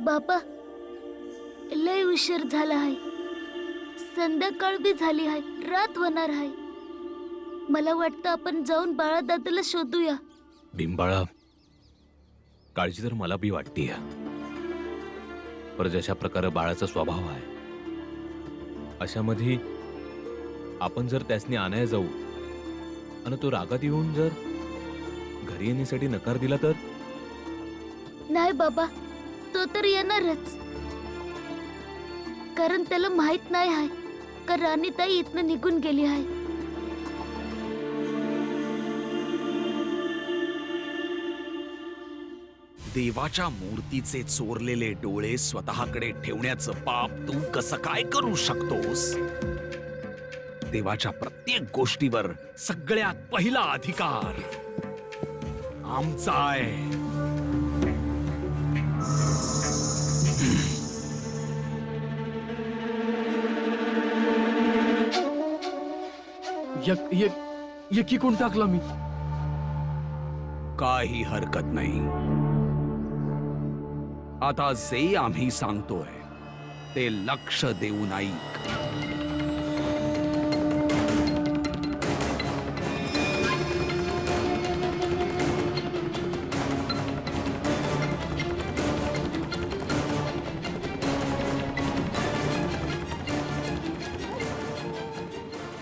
बाबा, लय उशीर झाला आहे. संध्याकाळ बी झाली आहे, रात होणार आहे. मला वाटतं आपण जाऊन बाळा दादाला शोधूया. भीमबाळा, काळजी तर मला बी वाटतीय, पर जशा प्रकारे बाळाचा स्वभाव आहे अशामध्ये आपण जर त्यासनी आणायला जाऊ आणि तो रागात येऊन जर घरी येण्यासाठी नकार दिला तर? नाही बाबा, तो तर येणारच. कारण त्याला माहित नाही आहे का राणीताई इथनं निघून गेली आहे. देवाच्या मूर्तीचे चोरलेले डोळे स्वतःकडे ठेवण्याचं पाप तू कसं काय करू शकतोस? देवाच्या प्रत्येक गोष्टीवर सगळ्यात पहिला अधिकार आमचा आहे. यकी कोण टाकला मी? काही हरकत नाही. आता जे आम्ही सांगतोय ते लक्ष देऊन ऐक.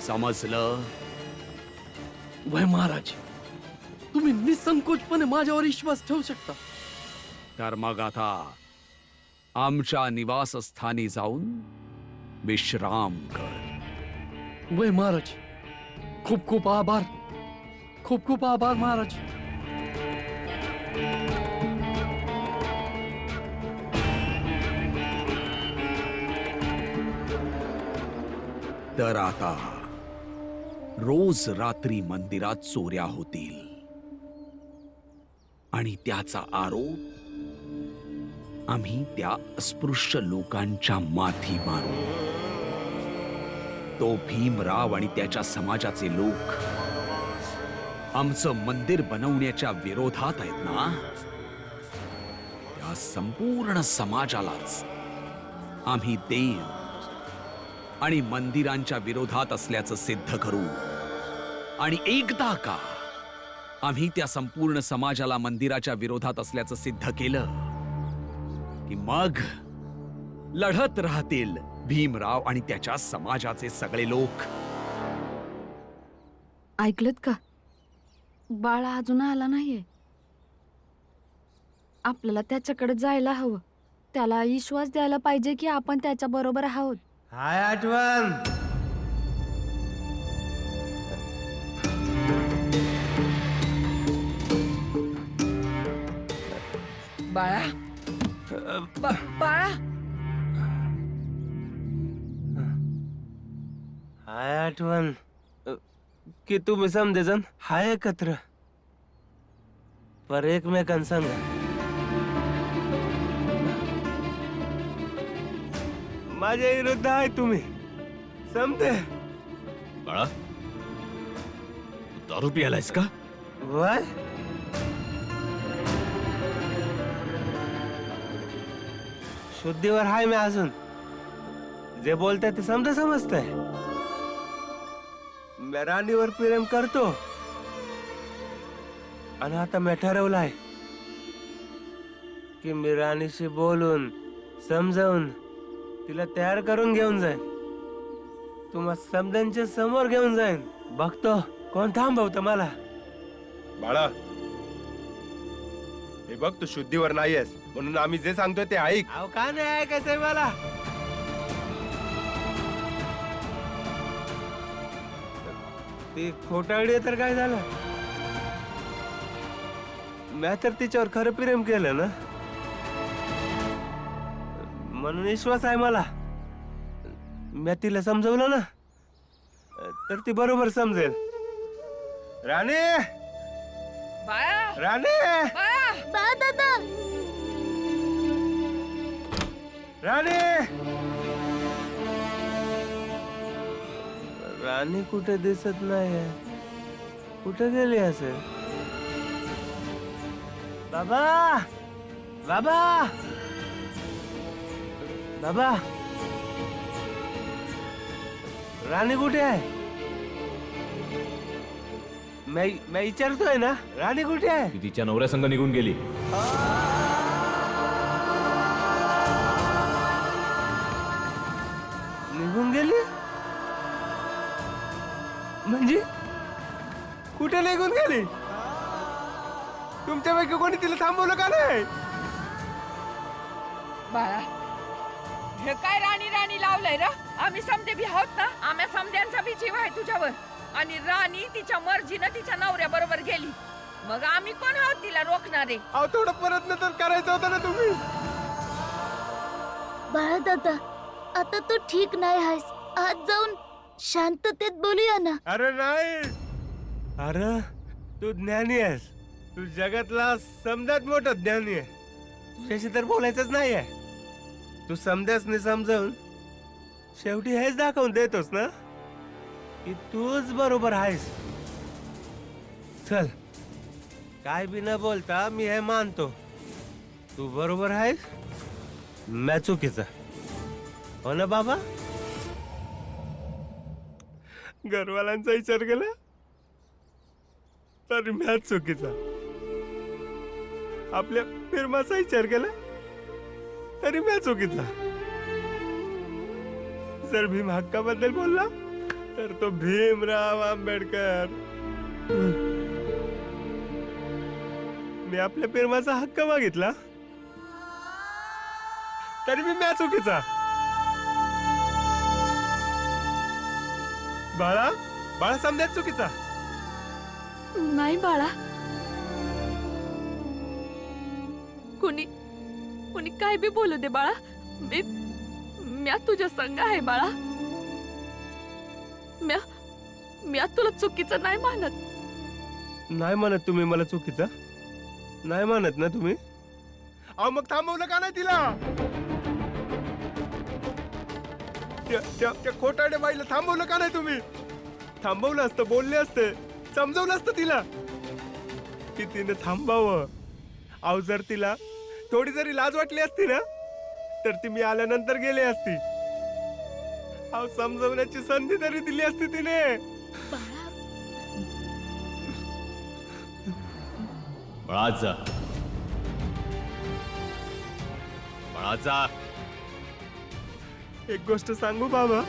समजलं? वय महाराज, तुम्ही निसंकोचपणे माझ्यावर विश्वास ठेवू शकता. तर मग आता आमच्या निवासस्थानी जाऊन विश्राम कर. वय महाराज, खूप खूप आभार. खूप खूप आभार महाराज. तर आता रोज रात्री मंदिरात चोऱ्या होतील आणि त्याचा आरोप आम्ही त्या अस्पृश्य लोकांच्या माथी मारू. तो भीमराव आणि त्याच्या समाजाचे लोक आमचं मंदिर बनवण्याच्या विरोधात आहेत ना, त्या संपूर्ण समाजालाच आम्ही देव आणि मंदिरांच्या विरोधात असल्याचं सिद्ध करू. आणि एकदा का आम्ही त्या संपूर्ण समाजाला मंदिराच्या विरोधात असल्याचं सिद्ध केलं की मग लढत राहतील भीमराव आणि त्याच्या समाजाचे सगळे लोक. ऐकलत का? बाळा अजून आला नाहीये. आपल्याला त्याच्याकडे जायला हवं. त्याला विश्वास द्यायला पाहिजे की आपण त्याच्या बरोबर आहोत. हाय आठवण. बाळा, बाळा, हाय आठवण की तुम्ही समजेजण हाय एकत्र पर एकमेकांसंग. माझ्या विरुद्ध आहे तुम्ही समजे. बाळा, दारू पियालायस का? वय शुद्धीवर हाय मी अजून. जे बोलताय ते समजतंय. मी राणीवर प्रेम करतो आणि आता मी ठरवलंय की मी राणीशी बोलून समजावून तिला तयार करून घेऊन जाईन. तुम्हा समजांच्या समोर घेऊन जाईन. बघतो कोण थांबवतं मला. बाळा, हे बघ, तू शुद्धीवर नाहीयेस म्हणून आम्ही जे सांगतोय ते ऐक. अहो का नाही ऐकायचंय मला? ती खोटारडी तर काय झालं? मी तर तिच्यावर खरं प्रेम केलं ना, म्हणून विश्वास आहे मला. मी तिला समजवलं ना तर ती बरोबर समजेल. राणी, राणी, बाळा दादा, राणी, राणी कुठे दिसत नाही. कुठे गेली असेल? बाबा, बाबा, बाबा, राणी कुठे आहे? मैं विचारतोय ना, राणी कुठे आहे? ती तिच्या नवऱ्यासंग निघून गेली. निघून गेली म्हणजे कुठे निघून गेली? तुमच्यापैकी कोणी तिला थांबवलं का नाही? बाळा, हे काय राणी राणी लावलंय रा? आम्ही समजे बी आहोत ना, आम्ही समद्यांचा बी जीव आहे तुझ्यावर. आणि राणी तिच्या मर्जीनं तिच्या नवऱ्या बरोबर गेली, मग आम्ही कोण आहोत तिला रोखणारे? अहो, थोडं प्रयत्न तर करायचा होता ना तुम्ही. बाळा दादा, आता तू ठीक नाही आहेस. आज जाऊन शांततेत बोलूया ना. अरे नाही, अरे तू ज्ञानी आहेस. तू जगातला समजात मोठा ज्ञानी आहे. तुझ्याशी तर बोलायचंच नाही आहे. तू समजासने समजावून शेवटी हेच दाखवून देतोस ना की तूच बरोबर आहेस. चल, काय बी न बोलता मी हे मानतो, तू बरोबर आहेस, मैं चुकीचा. हो ना बाबा? घरवाल्यांचा विचार केला तर मॅच चुकीचा, आपल्या फिरमाचा विचार केला तरी मॅच चुकीचा. जर भीम हक्काबद्दल बोलला तर तो भीमराव आंबेडकर. मी आपल्या फिरमाचा हक्क मागितला तरी मी मॅच चुकीचा. बाळा, बाळा समजायच चुकीचा. नाही बाळा, कुणी कुणी काय बी बोलू दे बाळा, म्या तुझ्या संग आहे बाळा. म्या तुला चुकीचं नाही मानत. नाही म्हणत तुम्ही मला चुकीचा? नाही म्हणत ना तुम्ही? अहो, मग थांबवलं का नाही तिला? त्या खोटाड्या बाईला थांबवलं का नाही तुम्ही? थांबवलं असतं, बोलले असते, समजवलं असतं तिला की तिने थांबावं. अहो, जर तिला थोडी जरी लाज वाटली असती ना तर ती मी आल्यानंतर गेली असती. अहो, समजवण्याची संधी तरी दिली असती तिने. बळाचा बळाचा एक गोष्ट सांगू बाबा,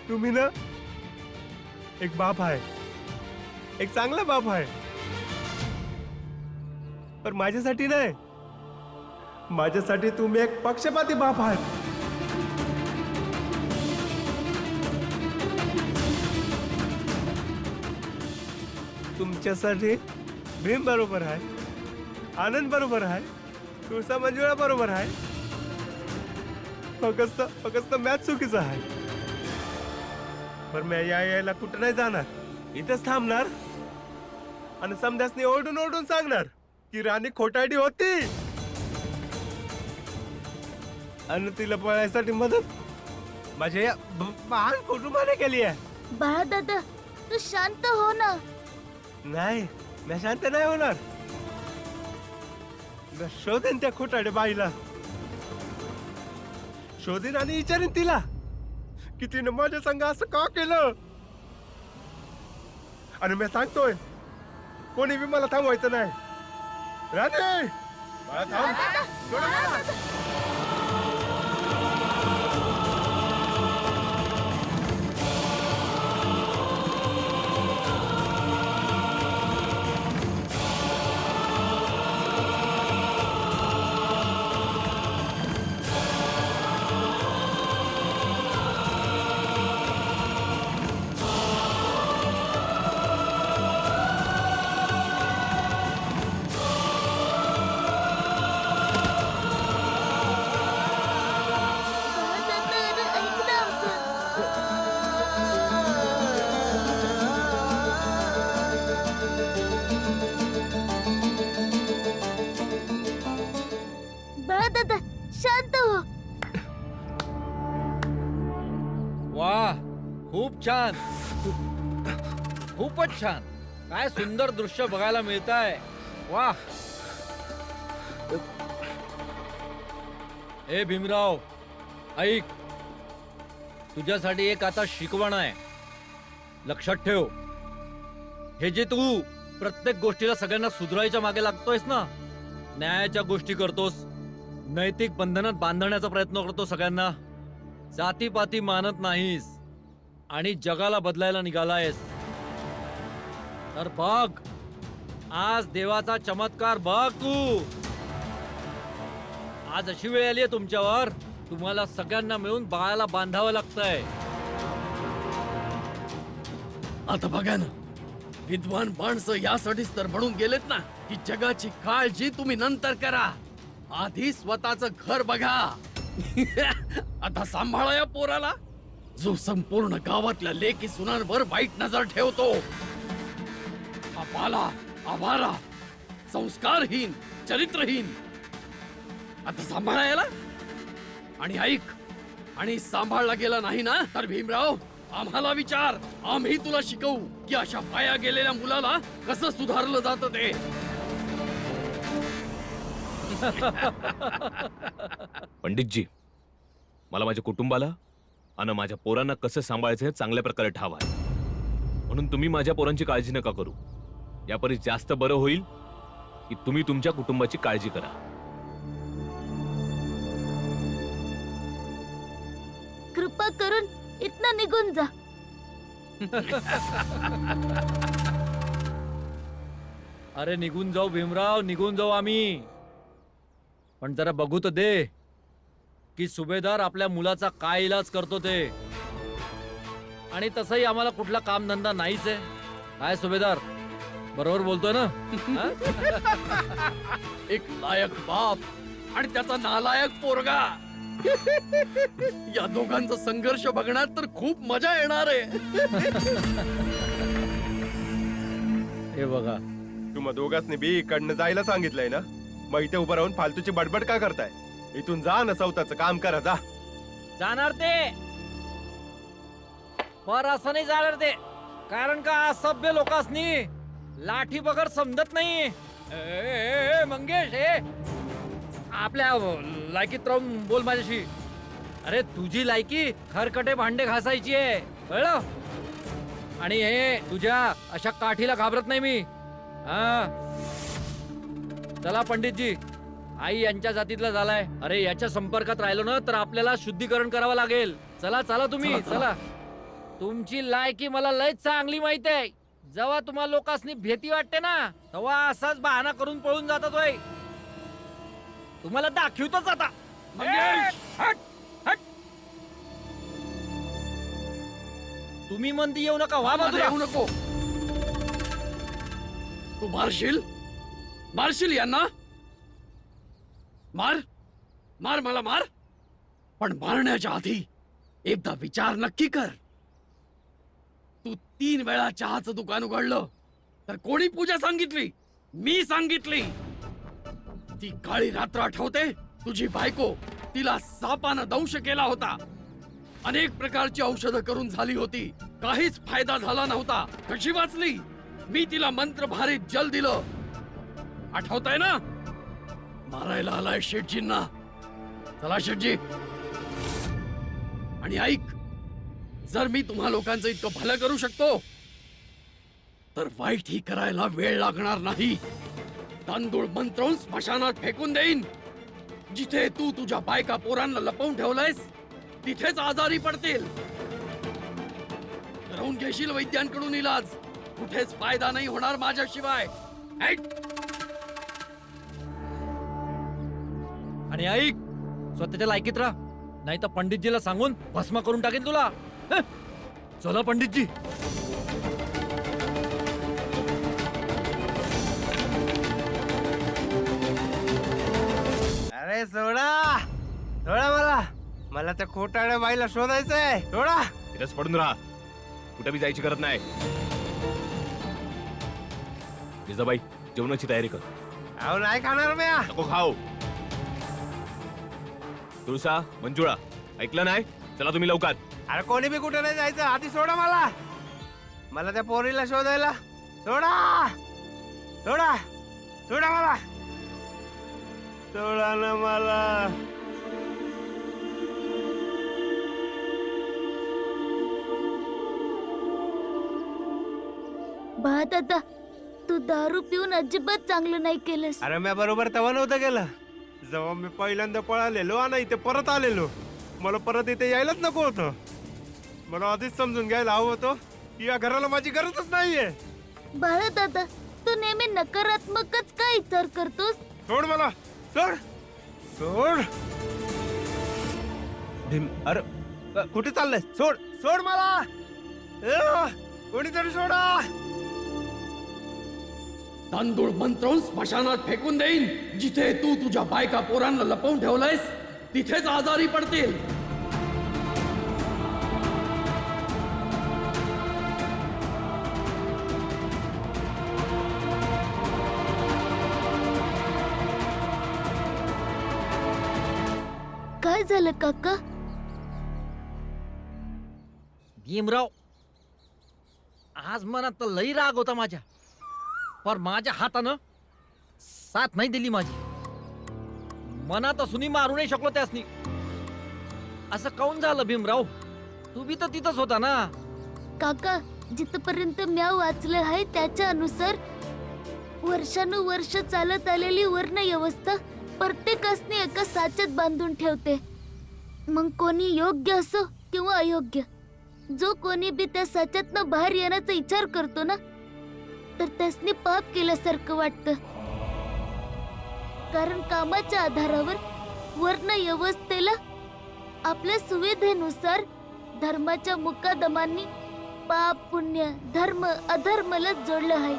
तुम्ही ना एक बाप आहे, एक चांगला बाप आहे, पण माझ्यासाठी नाही. माझ्यासाठी तुम्ही एक पक्षपाती बाप आहात. तुमच्यासाठी भीम बरोबर आहे, आनंद बरोबर आहे, तुळसा मंजुळा बरोबर आहे, फक्त मॅच चुकीचं आहे. पण मी यायला कुठं नाही जाणार, इथंच थांबणार आणि समजासनी ओरडून ओरडून सांगणार की राणी खोटारडी होती आणि तिला पळायसाठी मदत माझ्या या महान कुटुंबाने केली आहे. बाळा दादा, तू शांत हो ना. नाही, मी शांत नाही होणार. मी शोधेन त्या खोटारडी बाईला, शोधेन आणि विचारेन तिला की तिने माझ्या संग असं का केलं. आणि मी सांगतोय, कोणी बी मला थांबवायचं नाही. राणे, मला थांब. बाळा दादा, अरे ऐक ना आमचं. बाळा दादा, शांत हो. वा, खूप छान, खूपच छान. काय सुंदर दृश्य बघायला मिळत आहे. वा, ए भीमराव, ऐक, तुझ्यासाठी एक आता शिकवण आहे. लक्षात ठेव, हे जे तू प्रत्येक गोष्टीला सगळ्यांना सुधारायच्या मागे लागतोयस ना, न्यायाच्या गोष्टी करतोस, नैतिक बंधनात बांधण्याचा प्रयत्न करतो सगळ्यांना, जातीपाती मानत नाहीस आणि जगाला बदलायला निघालायस, तर बघ आज देवाचा चमत्कार बघ तू. आज अशी वेळ आली आहे तुमच्यावर, तुम्हाला सगळ्यांना मिळून बाळाला बांधावं लागतंय. आता बघा ना, विद्वान माणसं यासाठीच तर म्हणून गेलेत ना की जगाची काळजी तुम्ही नंतर करा, आधी स्वतःच घर बघा. आता सांभाळा या पोराला, जो संपूर्ण गावातल्या लेकी सुनांवर वाईट नजर ठेवतो. अपाला, आभारा, संस्कारहीन, चरित्रहीन. आता सांभाळा याला. आणि ऐक, आणि सांभाळला गेला नाही ना तर भीमराव, आम्हाला विचार, आम्ही तुला शिकवू की अशा पाया गेलेल्या मुलाला कसं सुधारलं जातं ते. पंडितजी, मला माझ्या कुटुंबाला आणि माझ्या पोरांना कसं सांभाळायचं हे चांगल्या प्रकारे ठाव आहे. म्हणून तुम्ही माझ्या पोरांची काळजी नका करू. यापरी जास्त बरं होईल की तुम्ही तुमच्या कुटुंबाची काळजी करा. कृपा करून इथनं निघून जा. अरे निघून जाऊ भीमराव, निघून जाऊ आम्ही, पण जरा बघू तर दे की सुभेदार आपल्या मुलाचा काय इलाज करतो ते. आणि तसंही आम्हाला कुठला कामधंदा नाहीच आहे. काय सुभेदार, बरोबर बोलतोय ना? हा? एक लायक बाप आणि त्याचा नालायक पोरगा, या दोघांचा संघर्ष बघण्यात तर खूप मजा येणार आहे. हे बघा, तुम्हा दोघांनी बी इकडनं जायला सांगितलंय ना, मग इथे उभं राहून फालतूची बडबड का करताय? इथून जा ना, स्वतःचं काम करा, जा. जाणार ते, पर असं नाही जाणार ते, कारण का असभ्य लोकांनी लाठी बगर समजत नाही. मंगेश, आपल्या लायकीत राहून बोल माझ्याशी. अरे तुझी लायकी खरकटे भांडे घासायची आहे, कळलं? आणि हे तुझ्या अशा काठीला घाबरत नाही मी. हा, चला पंडितजी, आई यांच्या जातीतला झालाय. अरे याच्या संपर्कात राहिलो ना तर आपल्याला शुद्धीकरण करावं लागेल. चला चला तुम्ही, चला. तुमची लायकी मला लय चांगली माहिती आहे. जेव्हा तुम्हाला लोकांनी भीती वाटते ना, तेव्हा असाच बहाणा करून पळून जातात. होय, तुम्हाला दाखवतोच आता. मंगेश, हट हट, तुम्ही मंदी येऊ नका, वा बाजूला. येऊ नको. तू मारशील, मारशील यांना. मार, मार, मला मार, पण मारण्याच्या आधी एकदा विचार नक्की कर. तू 3 वेळा चहाचं दुकान उघडलं तर कोणी पूजा सांगितली? मी सांगितली. ती काळी रात्र आठवते? तुझी बायको, तिला सापानं दंश केला होता. अनेक प्रकारची औषधं करून झाली होती, काहीच फायदा झाला नव्हता. कशी वाचली? मी तिला मंत्रभारित जल दिलं. आठवतंय ना? मारायला आलाय शेठजींना. चला शेठजी. आणि ऐक, जर मी तुम्हा लोकांचं इतकं भलं करू शकतो तर वाईट ही करायला वेळ लागणार नाही. तांदूळ मंत्रवून स्मशानात फेकून देईन. जिथे तू तुझ्या बायका पोरांना लपवून ठेवलायस तिथेच आजारी पडतील. करवून घेशील वैद्यांकडून इलाज, कुठेच फायदा नाही होणार माझ्याशिवाय. ऐक. आणि ऐक, स्वतःच्या लायकीत राहा, नाही तर पंडितजीला सांगून भस्म करून टाकेन तुला. चला पंडितजी. अरे सोडा, सोडा मला त्या खोटाड्या बाईला शोधायचंय. सोडा. इथंच पडून राहा, कुठे बी जायची गरज नाही. जिजाबाई, जेवणाची तयारी कर. अहो नाही खाणार म्या. नको खाऊ. तुळसा, मंजुळा, ऐकलं नाही? चला तुम्ही लवकर. अरे कोणी बी कुठे नाही जायचं, आधी सोडा मला त्या पोरीला शोधायला. सोडा, सोडा, सोडा मला. सोडा ना मला. बाळा दादा, तू दारू पिऊन अजिबात चांगलं नाही केलंस. अरे मी बरोबर तेव्हा नव्हतं गेला. जेव्हा मी पहिल्यांदा पळालेलो आणि इथे परत आलेलो, मला परत इथे यायलाच नको होतं. मला आधीच समजून घ्यायला हवं होतं की या घराला माझी गरजच नाहीये. बाळा दादा, तू नेहमी नकारात्मकच का विचार करतोस? सोड मला, सोड सोड. भीम, अरे कुठे चाललंय? सोड सोड मला. कोणीतरी सोडा. तांदूळ मंत्रवून स्मशानात फेकून देईन. जिथे तू तुझ्या बायका पोरांना लपवून ठेवलंयस तिथेच आजारी पडतील. काय झालं काका? भीमराव, आज मनात तर लई राग होता माझ्या, पर माझ्या हातानं साथ नाही दिली माझी. मनात असूनही मारू नाही शकलो त्यासनी. असं काऊन झालं भीमराव? तू बी तर तिथंच होता ना. काका, जिथपर्यंत म्या वाचलं आहे त्याच्या अनुसार वर्षानुवर्ष चालत आलेली वर्ण व्यवस्था प्रत्येकासने एका साच्यात बांधून ठेवते. मग कोणी योग्य असो किंवा अयोग्य, जो कोणी बी त्या साच्यातनं बाहेर येण्याचा विचार करतो ना, तर त्यासनी पाप केल्यासारखं वाटतं. कारण कामाच्या आधारावर वर्ण व्यवस्थेला आपल्या सुविधेनुसार धर्माच्या मुकादमांनी पाप पुण्य धर्म अधर्मला जोडलं आहे.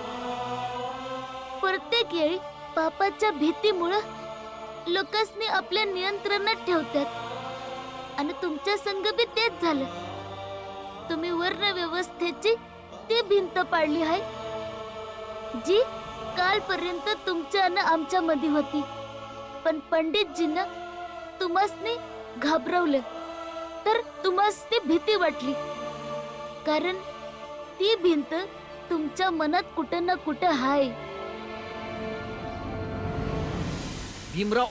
प्रत्येक वेळी पापाच्या भीतीमुळं लोकांनी आपल्या नियंत्रणात ठेवतात. आणि तुमच्या संग बी तेच झालं. तुम्ही वर्ण व्यवस्थेची ती भिंत पाडली आहे जी कालपर्यंत तुमच्या आणि आमच्या मध्ये होती. पण पंडितजींना तुम्हासनी घाबरवलं, तर तुम्हासनी भीती वाटली. कारण ती भिंत तुमच्या मनात कुठं ना कुठं हाय. भीमराव,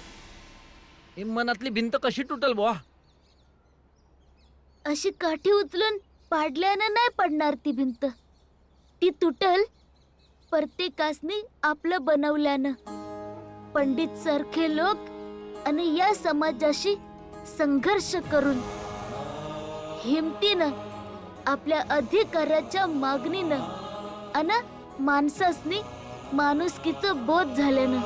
ही मनातली भिंत कशी तुटल बुवा? अशी काठी उचलून पाडल्यानं नाही पडणार ती भिंत. ती तुटल प्रत्येकासनी आपलं बनवल्यानं. पंडित सारखे लोक आणि या समाजाशी संघर्ष करून हिमतीनं आपल्या अधिकाराच्या मागणीनं आणि माणसासनी माणुसकीचं बोध झाल्यानं.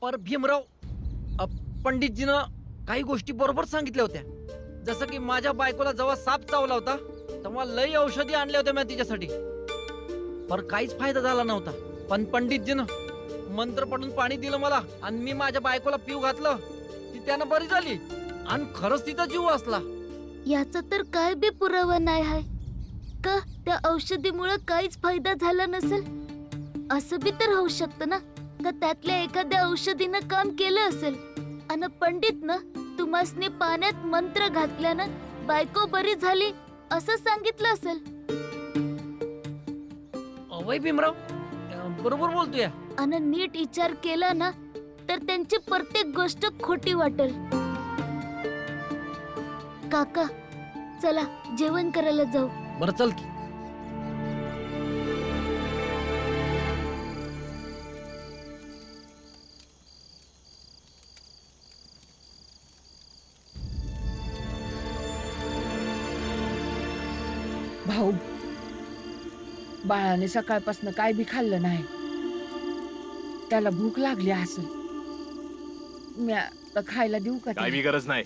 पर भीमराव, पंडितजीनं काही गोष्टी बरोबर सांगितल्या होत्या. जसं की माझ्या बायकोला जेव्हा साप चावला होता तेव्हा लई औषधी आणल्या होत्या मी तिच्यासाठी, पर काहीच फायदा झाला नव्हता. पण पंडितजीनं मंत्र पडून पाणी दिलं मला आणि मी माझ्या बायकोला पिऊ घातलं, ती त्यानं बरी झाली आणि खरंच तिचा जीव वाचला. याचा तर काय बी पुरावा नाही आहे का त्या औषधीमुळे काहीच फायदा झाला नसेल. असं बी तर होऊ शकतं ना का त्यातल्या एखाद्या औषधीनं काम केलं असेल आणि पंडितनं तुम्हासनी पाण्यात मंत्र घातल्यानं बायको बरी झाली असं सांगितलं असेल. अवय भीमराव, बरोबर बोलतोय. आणि नीट विचार केला ना तर त्यांची प्रत्येक गोष्ट खोटी वाटेल. काका, चला जेवण करायला जाऊ. बरं चल की. भाऊ, बाळाने सकाळपासून काय बी खाल्लं नाही. त्याला भूक लागली असेल. मी आता खायला देऊ का काय त्याला? बी गरज नाही.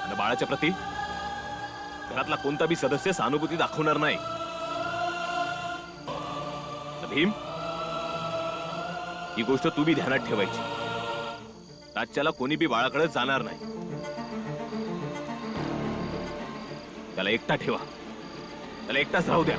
आणि बाळाच्या प्रती घरातला कोणता बी सदस्य सहानुभूती दाखवणार नाही. तर भीम, ही गोष्ट तू बी ध्यानात ठेवायची. ताच्याला कोणी बी बाळाकडे जाणार नाही. त्याला एकटा ठेवा, त्याला एकटाच राहू द्या.